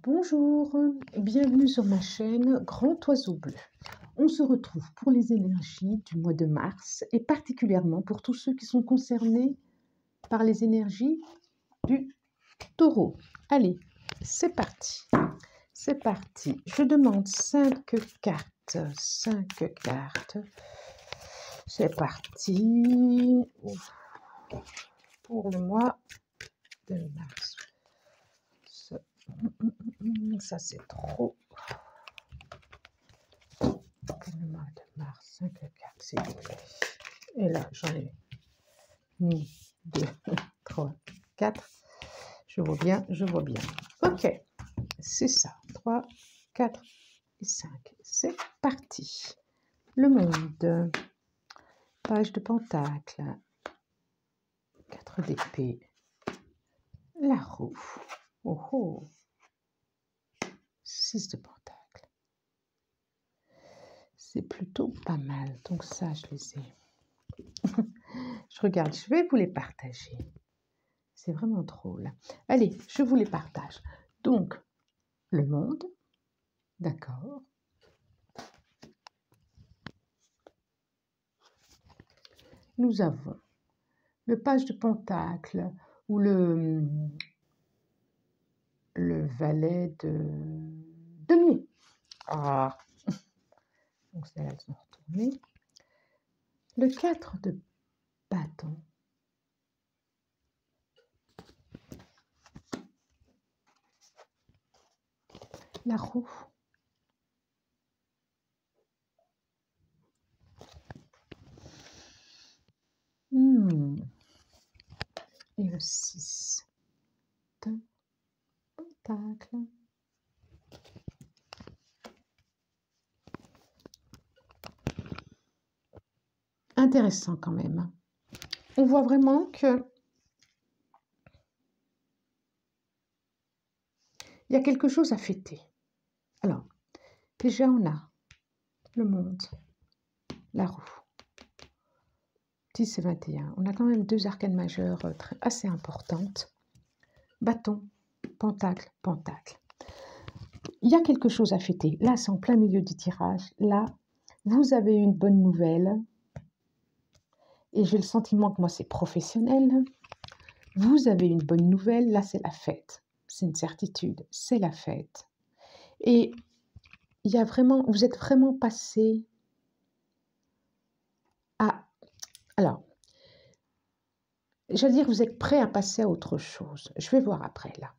Bonjour, bienvenue sur ma chaîne Grand Oiseau Bleu. On se retrouve pour les énergies du mois de mars et particulièrement pour tous ceux qui sont concernés par les énergies du taureau. Allez, c'est parti. C'est parti. Je demande 5 cartes. 5 cartes. C'est parti pour le mois de mars. Ça c'est trop. Pour le mois de mars, 5 cartes, s'il vous plaît. Et là, j'en ai 1, 2, 3, 4. Je vois bien, je vois bien. Ok, c'est ça. 3, 4 et 5. C'est parti. Le monde. Page de pentacle. 4 d'épée. La roue. Oh oh. 6 de pentacle. C'est plutôt pas mal. Donc ça, je les ai. Je regarde, je vais vous les partager. C'est vraiment drôle. Allez, je vous les partage. Donc, le monde, d'accord. Nous avons le page de pentacle ou le valet de denier. Ah, donc celles-là, elles sont retournées. Le 4 de bâton. La roue. Et le 6 de pentacle. Intéressant quand même. On voit vraiment que il y a quelque chose à fêter. Alors, déjà on a le monde, la roue, 10 et 21. On a quand même 2 arcanes majeures assez importantes. Bâton, pentacle, pentacle. Il y a quelque chose à fêter. Là, c'est en plein milieu du tirage. Là, vous avez une bonne nouvelle. Et j'ai le sentiment que moi, c'est professionnel. Vous avez une bonne nouvelle. Là, c'est la fête. C'est une certitude. C'est la fête. Et il y a vraiment, vous êtes vraiment passé à... Alors, j'allais dire, vous êtes prêt à passer à autre chose. Je vais voir après, là.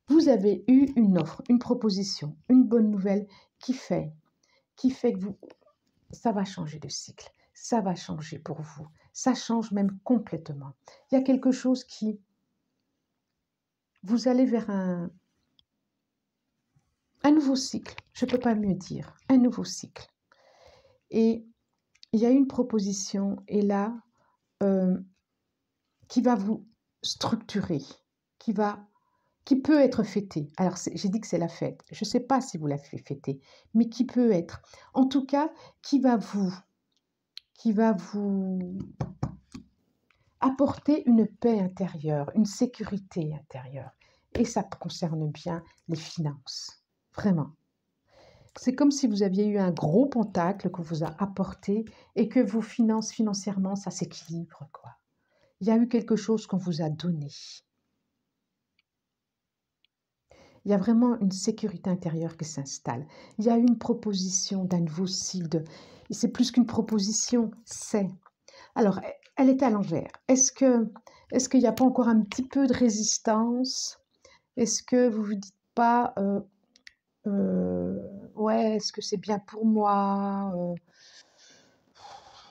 Vous avez eu une offre, une proposition, une bonne nouvelle qui fait que vous, ça va changer de cycle. Ça va changer pour vous. Ça change même complètement. Il y a quelque chose qui... Vous allez vers un nouveau cycle. Je ne peux pas mieux dire. Un nouveau cycle. Et il y a une proposition, et là, qui va vous structurer, qui peut être fêtée. Alors, j'ai dit que c'est la fête. Je ne sais pas si vous la fêtez, mais qui peut être. En tout cas, qui va vous apporter une paix intérieure, une sécurité intérieure. Et ça concerne bien les finances. Vraiment. C'est comme si vous aviez eu un gros pentacle qu'on vous a apporté et que vos finances, financièrement, ça s'équilibre, quoi. Il y a eu quelque chose qu'on vous a donné. Il y a vraiment une sécurité intérieure qui s'installe. Il y a une proposition d'un nouveau cycle. Et c'est plus qu'une proposition, c'est... Alors, elle est à l'envers. Est-ce qu'il n'y a pas encore un petit peu de résistance? Est-ce que vous ne vous dites pas, ouais, est-ce que c'est bien pour moi?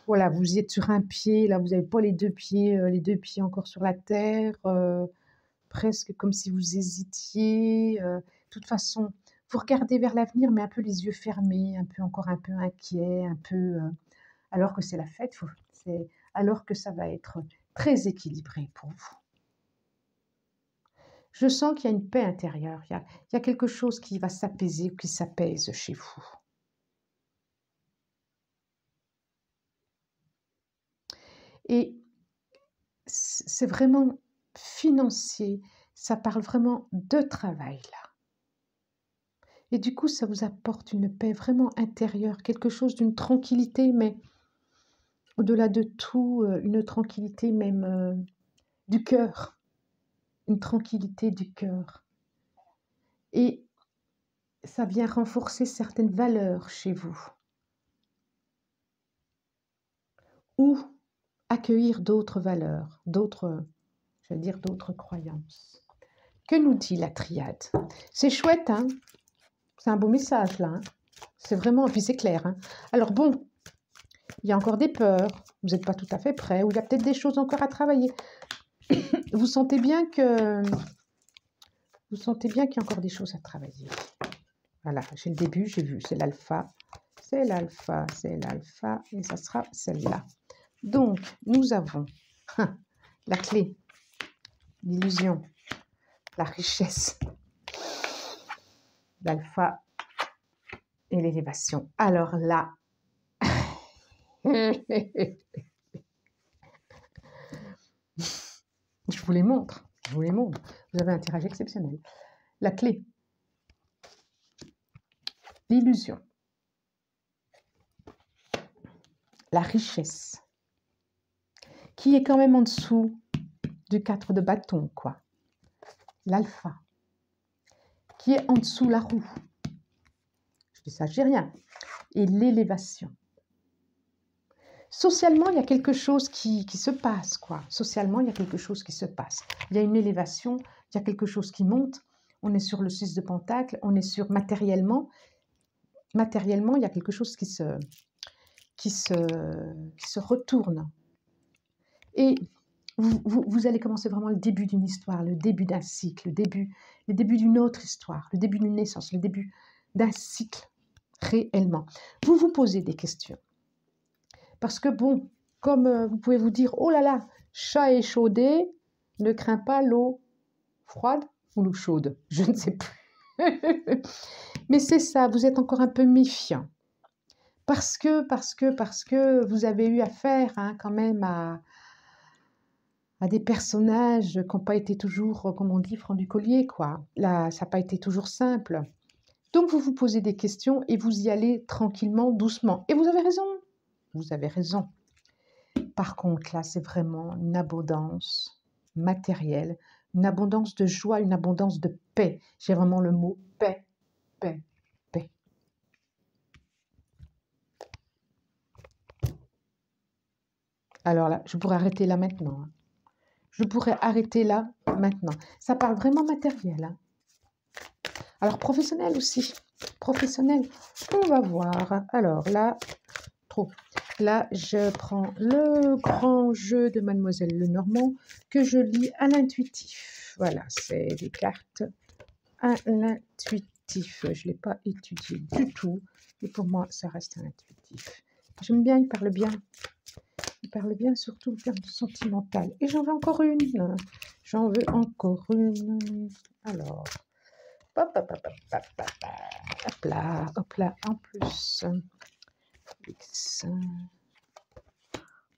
Voilà, vous êtes sur un pied, là, vous n'avez pas les deux pieds encore sur la terre, presque comme si vous hésitiez. De toute façon, vous regardez vers l'avenir, mais un peu les yeux fermés, encore un peu inquiet, un peu... alors que c'est la fête, alors que ça va être très équilibré pour vous. Je sens qu'il y a une paix intérieure, il y a quelque chose qui va s'apaiser ou qui s'apaise chez vous. Et c'est vraiment financier, ça parle vraiment de travail là. Et du coup, ça vous apporte une paix vraiment intérieure, quelque chose d'une tranquillité, mais au-delà de tout, une tranquillité même du cœur, une tranquillité du cœur. Et ça vient renforcer certaines valeurs chez vous ou accueillir d'autres valeurs, d'autres, je veux dire, d'autres croyances. Que nous dit la triade? C'est chouette, hein? C'est un beau message, là. Hein, c'est vraiment, et puis c'est clair. Hein. Alors bon, il y a encore des peurs, vous n'êtes pas tout à fait prêt, ou il y a peut-être des choses encore à travailler. Vous sentez bien que qu'il y a encore des choses à travailler. Voilà, j'ai le début, j'ai vu, c'est l'alpha, c'est l'alpha, c'est l'alpha, et ça sera celle-là. Donc, nous avons la clé, l'illusion, la richesse, l'alpha et l'élévation. Alors là, je vous les montre, je vous les montre. Vous avez un tirage exceptionnel. La clé, l'illusion, la richesse, qui est quand même en dessous du 4 de bâton, quoi. L'alpha, qui est en dessous la roue. Je dis ça, je dis rien. Et l'élévation. Socialement, il y a quelque chose qui se passe, quoi. Socialement, il y a quelque chose qui se passe. Il y a une élévation, il y a quelque chose qui monte. On est sur le 6 de Pentacle, on est sur matériellement. Matériellement, il y a quelque chose qui se retourne. Et vous allez commencer vraiment le début d'une histoire, le début d'un cycle, le début d'une autre histoire, le début d'une naissance, le début d'un cycle réellement. Vous vous posez des questions. Parce que bon, comme vous pouvez vous dire, oh là là, chat échaudé, ne crains pas l'eau froide ou l'eau chaude, je ne sais plus. Mais c'est ça, vous êtes encore un peu méfiant. Parce que vous avez eu affaire hein, quand même à des personnages qui n'ont pas été toujours, comme on dit, francs du collier, quoi. Là, ça n'a pas été toujours simple. Donc, vous vous posez des questions et vous y allez tranquillement, doucement. Et vous avez raison. Vous avez raison. Par contre, là, c'est vraiment une abondance matérielle, une abondance de joie, une abondance de paix. J'ai vraiment le mot paix, paix, paix. Alors là, je pourrais arrêter là maintenant. Hein. Je pourrais arrêter là maintenant. Ça parle vraiment matériel. Hein. Alors, professionnel aussi. Professionnel, on va voir. Alors là, trop. Là, je prends le grand jeu de Mademoiselle Lenormand que je lis à l'intuitif. Voilà, c'est des cartes à l'intuitif. Je ne l'ai pas étudié du tout. Et pour moi, ça reste à l'intuitif. J'aime bien, il parle bien. Il parle bien, surtout en termes sentimental. Et j'en veux encore une. J'en veux encore une. Alors, hop, hop, hop, hop, hop, hop là, en plus. X.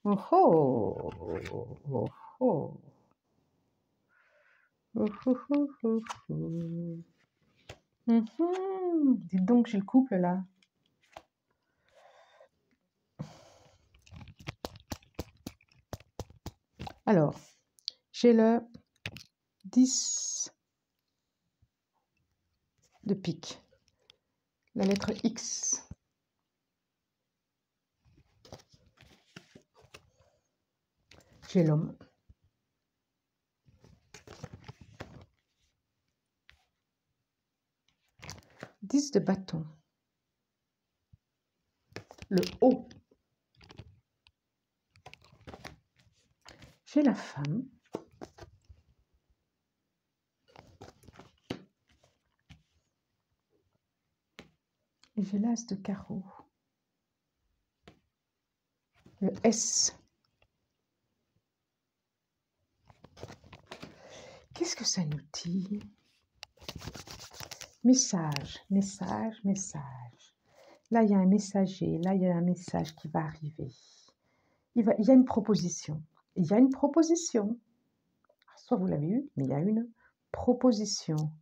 Oh oh, oh oh. Dites donc, j'ai le couple là. Alors, j'ai le 10 de pique, la lettre X. J'ai l'homme. Dix de bâton. Le haut. J'ai la femme. Et j'ai l'as de carreau. Le S. Qu'est-ce que ça nous dit? Message, message, message. Là, il y a un messager. Là, il y a un message qui va arriver. Il y a une proposition. Il y a une proposition. Soit vous l'avez eu, mais il y a une proposition.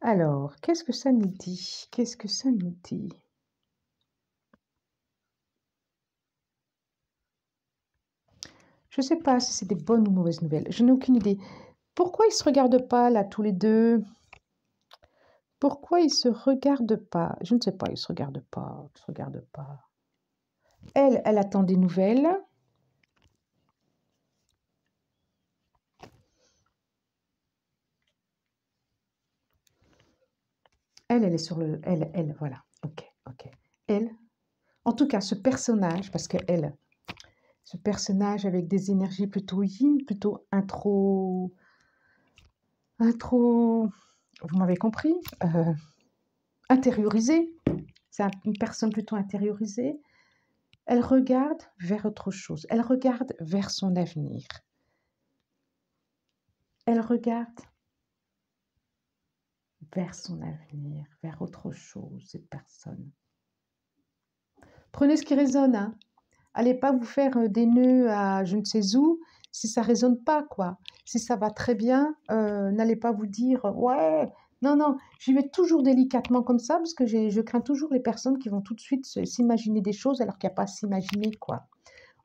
Alors, qu'est-ce que ça nous dit? Qu'est-ce que ça nous dit? Je ne sais pas si c'est des bonnes ou mauvaises nouvelles. Je n'ai aucune idée. Pourquoi ils ne se regardent pas, là, tous les deux? Pourquoi ils ne se regardent pas? Je ne sais pas, ils ne se regardent pas. Ils se regardent pas. Elle attend des nouvelles. Elle est sur le... Elle, voilà. Ok, ok. Elle, en tout cas, ce personnage, parce que elle, ce personnage avec des énergies plutôt yin, plutôt intro, vous m'avez compris, intériorisée. C'est une personne plutôt intériorisée. Elle regarde vers autre chose. Elle regarde vers son avenir. Elle regarde vers son avenir, vers autre chose, cette personne. Prenez ce qui résonne, hein. Allez pas vous faire des nœuds à je ne sais où si ça résonne pas, quoi. Si ça va très bien, n'allez pas vous dire ouais, non, non, j'y vais toujours délicatement comme ça parce que je crains toujours les personnes qui vont tout de suite s'imaginer des choses alors qu'il n'y a pas à s'imaginer, quoi.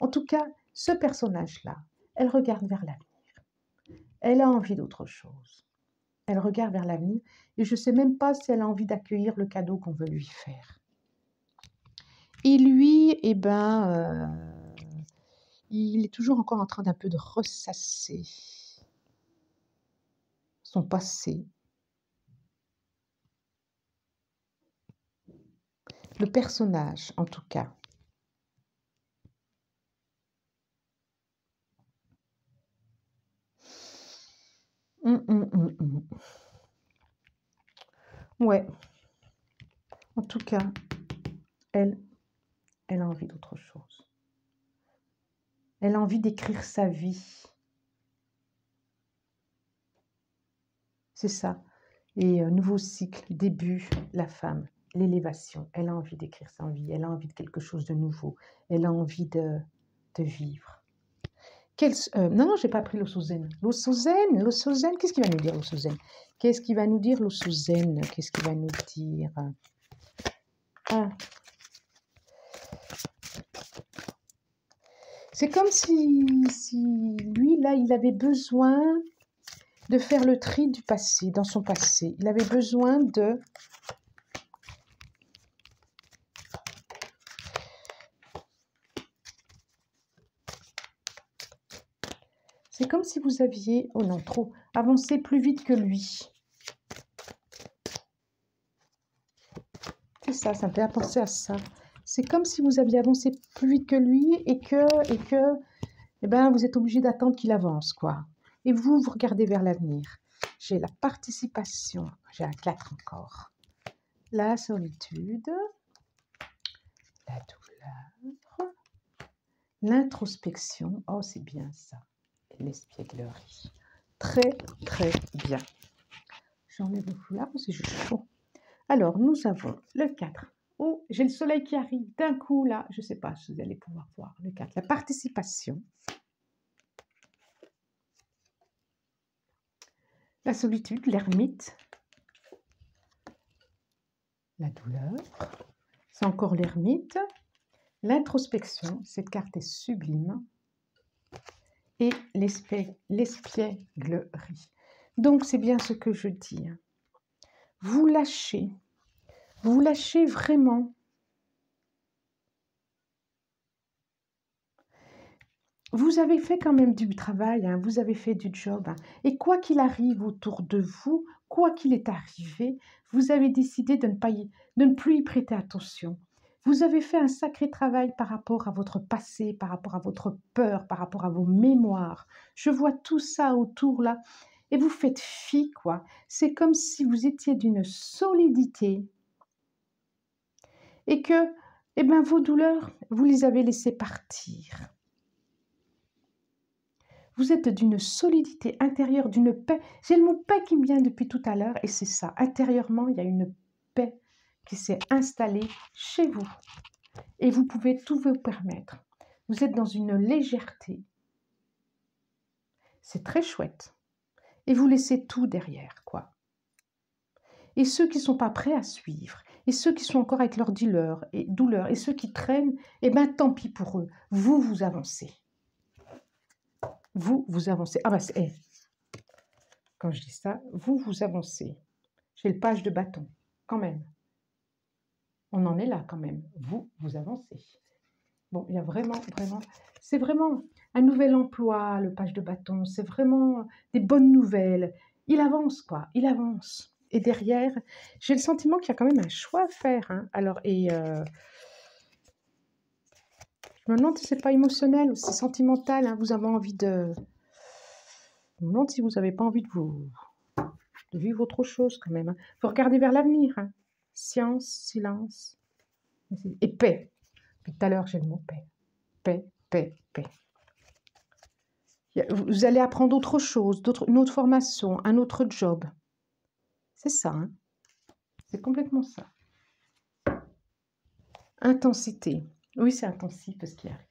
En tout cas, ce personnage-là, elle regarde vers l'avenir. Elle a envie d'autre chose. Elle regarde vers l'avenir et je ne sais même pas si elle a envie d'accueillir le cadeau qu'on veut lui faire. Et lui, eh ben, il est toujours encore en train d'un peu de ressasser son passé. Le personnage, en tout cas. Ouais. En tout cas, elle a envie d'autre chose. Elle a envie d'écrire sa vie. C'est ça. Et nouveau cycle, début, la femme, l'élévation. Elle a envie d'écrire sa vie. Elle a envie de quelque chose de nouveau. Elle a envie de vivre. Non, non, je n'ai pas pris l'Ossozen. L'Ossozen, qu'est-ce qu'il va nous dire, l'Ossozen? Qu'est-ce qu'il va nous dire, l'Ossozen? Qu'est-ce qu'il va nous dire? Ah. C'est comme si lui, là, il avait besoin de faire le tri du passé, dans son passé. Il avait besoin de... C'est comme si vous aviez, oh non, trop, avancé plus vite que lui. C'est ça, ça me fait penser à ça. C'est comme si vous aviez avancé plus vite que lui et que eh ben, vous êtes obligé d'attendre qu'il avance, quoi. Et vous regardez vers l'avenir. J'ai la participation, j'ai un 4 encore. La solitude, la douleur, l'introspection, oh c'est bien ça, et l'espièglerie. Très, très bien. J'enlève le foulard parce que j'ai chaud. Alors, nous avons le 4. Oh, j'ai le soleil qui arrive d'un coup, là. Je ne sais pas si vous allez pouvoir voir le 4. La participation. La solitude, l'ermite. La douleur. C'est encore l'ermite. L'introspection. Cette carte est sublime. Et l'espièglerie. Donc, c'est bien ce que je dis. Vous lâchez vraiment. Vous avez fait quand même du travail, hein, vous avez fait du job. Hein, et quoi qu'il arrive autour de vous, quoi qu'il est arrivé, vous avez décidé de ne plus y prêter attention. Vous avez fait un sacré travail par rapport à votre passé, par rapport à votre peur, par rapport à vos mémoires. Je vois tout ça autour là. Et vous faites fi, quoi. C'est comme si vous étiez d'une solidité et que, eh ben, vos douleurs, vous les avez laissées partir. Vous êtes d'une solidité intérieure, d'une paix. J'ai le mot paix qui me vient depuis tout à l'heure et c'est ça. Intérieurement, il y a une paix qui s'est installée chez vous. Et vous pouvez tout vous permettre. Vous êtes dans une légèreté. C'est très chouette. Et vous laissez tout derrière, quoi. Et ceux qui ne sont pas prêts à suivre, et ceux qui sont encore avec leur douleur, et ceux qui traînent, eh bien, tant pis pour eux. Vous, vous avancez. Vous, vous avancez. Ah bah, quand je dis ça, vous, vous avancez. J'ai le page de bâton, quand même. On en est là, quand même. Vous, vous avancez. Bon, il y a vraiment, c'est vraiment un nouvel emploi, le page de bâton. C'est vraiment des bonnes nouvelles. Il avance, quoi. Il avance. Et derrière, j'ai le sentiment qu'il y a quand même un choix à faire. Hein. Alors, je me demande si c'est pas émotionnel ou si c'est sentimental. Hein. Vous avez envie de... Je me demande si vous n'avez pas envie de vivre autre chose, quand même. Hein. Faut regarder vers l'avenir. Hein. Science, silence et paix. Puis tout à l'heure, j'ai le mot paix. Paix, paix, paix. Vous allez apprendre autre chose, une autre formation, un autre job. C'est ça, hein? C'est complètement ça. Intensité. Oui, c'est intensif ce qui arrive.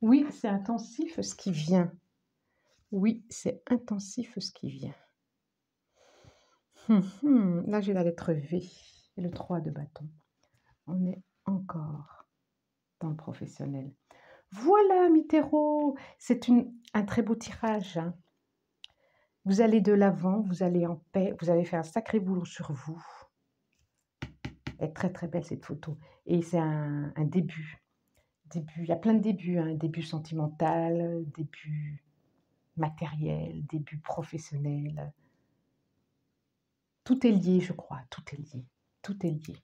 Oui, c'est intensif ce qui vient. Oui, c'est intensif ce qui vient. Là, j'ai la lettre V et le 3 de bâton. On est encore dans le professionnel. Voilà, Mitterrand, c'est un très beau tirage. Hein. Vous allez de l'avant, vous allez en paix, vous avez fait un sacré boulot sur vous. Elle est très très belle cette photo. Et c'est un début. Il y a plein de débuts. Hein. Début sentimental, début matériel, début professionnel. Tout est lié, je crois. Tout est lié. Tout est lié.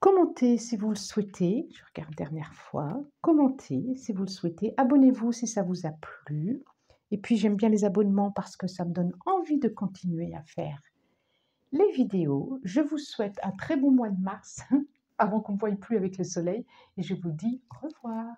Commentez si vous le souhaitez. Je regarde dernière fois. Commentez si vous le souhaitez. Abonnez-vous si ça vous a plu. Et puis j'aime bien les abonnements parce que ça me donne envie de continuer à faire les vidéos. Je vous souhaite un très bon mois de mars avant qu'on ne voie plus avec le soleil et je vous dis au revoir.